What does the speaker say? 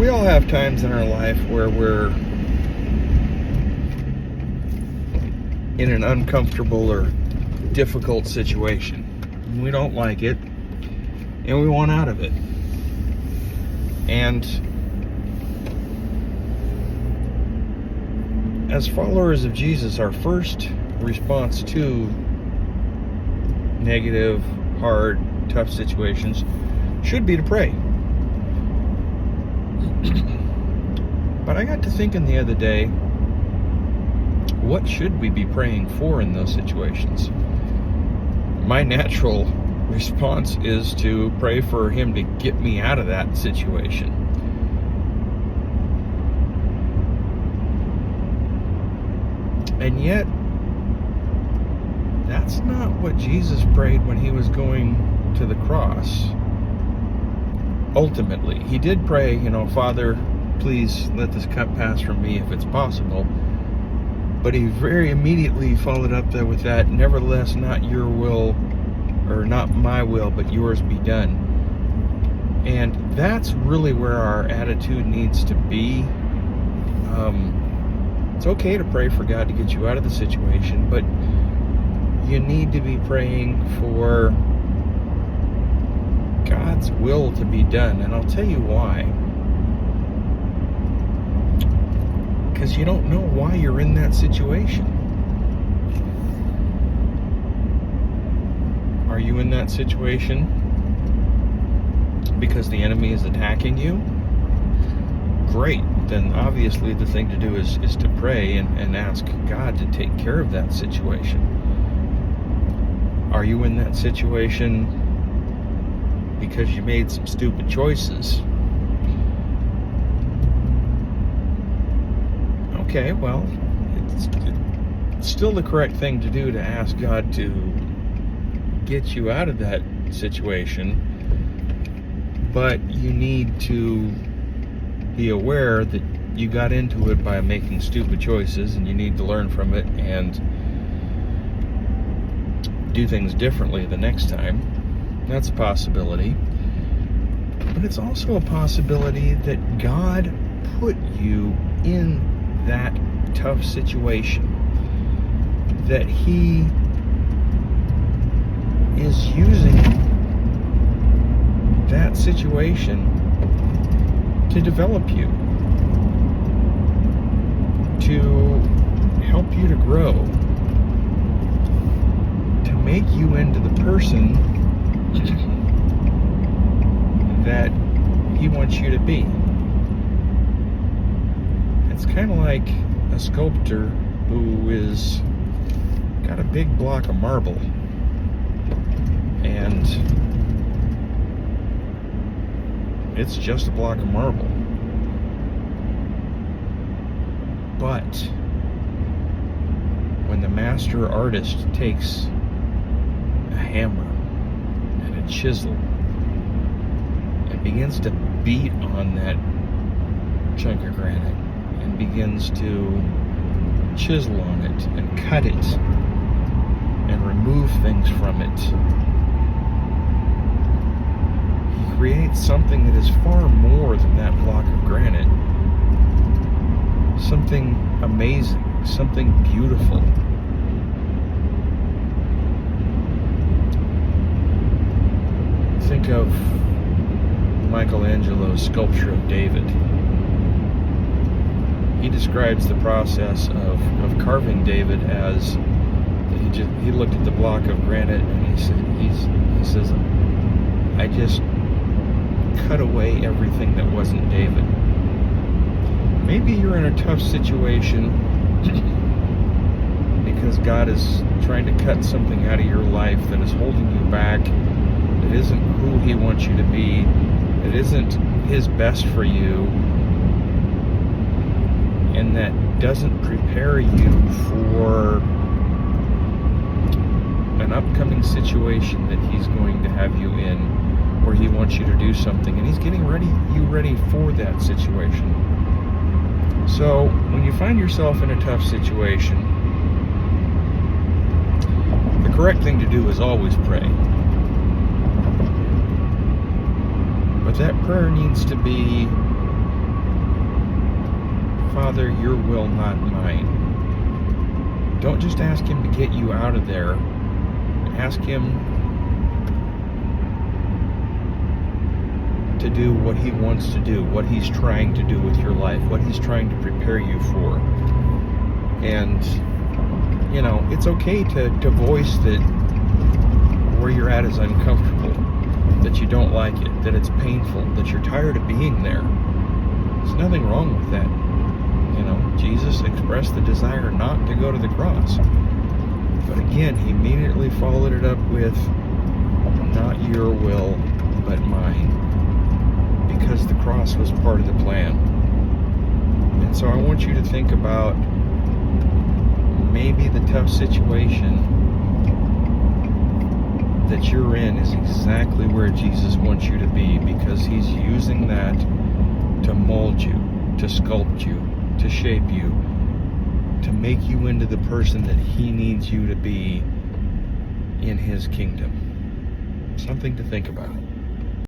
We all have times in our life where we're in an uncomfortable or difficult situation. We don't like it, and we want out of it. And as followers of Jesus, our first response to negative, hard, tough situations should be to pray. But I got to thinking the other day, what should we be praying for in those situations? My natural response is to pray for Him to get me out of that situation. And yet, that's not what Jesus prayed when He was going to the cross. Ultimately, He did pray, Father, please let this cup pass from me if it's possible. But He very immediately followed up with that, nevertheless, not your will, or not my will, but yours be done. And that's really where our attitude needs to be. It's okay to pray for God to get you out of the situation, but you need to be praying for God's will to be done. And I'll tell you why. Because you don't know why you're in that situation. Are you in that situation because the enemy is attacking you? Great. Then obviously the thing to do is to pray and ask God to take care of that situation. Are you in that situation because you made some stupid choices? Okay, well, it's still the correct thing to do to ask God to get you out of that situation, but you need to be aware that you got into it by making stupid choices, and you need to learn from it and do things differently the next time. That's a possibility. But it's also a possibility that God put you in that tough situation, that He is using that situation to develop you, to help you to grow, to make you into the person that He wants you to be. It's kind of like a sculptor who is got a big block of marble, and it's just a block of marble. But when the master artist takes a hammer and a chisel and begins to beat on that chunk of granite and begins to chisel on it and cut it and remove things from it, he creates something that is far more than that block of granite. Something amazing, something beautiful. Think of Michelangelo's sculpture of David. He describes the process of carving David as he looked at the block of granite and he says, I just cut away everything that wasn't David. Maybe you're in a tough situation because God is trying to cut something out of your life that is holding you back. It isn't who He wants you to be. It isn't His best for you. And that doesn't prepare you for an upcoming situation that He's going to have you in, where He wants you to do something, and He's getting you ready for that situation. So when you find yourself in a tough situation, the correct thing to do is always pray. But that prayer needs to be Father, your will, not mine. Don't just ask him to get you out of there. Ask him to do what he wants to do, what he's trying to do with your life, what he's trying to prepare you for. And, you know, it's okay to voice that where you're at is uncomfortable, that you don't like it, that it's painful, that you're tired of being there. There's nothing wrong with that. You know, Jesus expressed the desire not to go to the cross. But again, he immediately followed it up with, not your will, but mine. Because the cross was part of the plan. And so I want you to think about maybe the tough situation that you're in is exactly where Jesus wants you to be, because he's using that to mold you, to sculpt you, to shape you, to make you into the person that he needs you to be in his kingdom. Something to think about.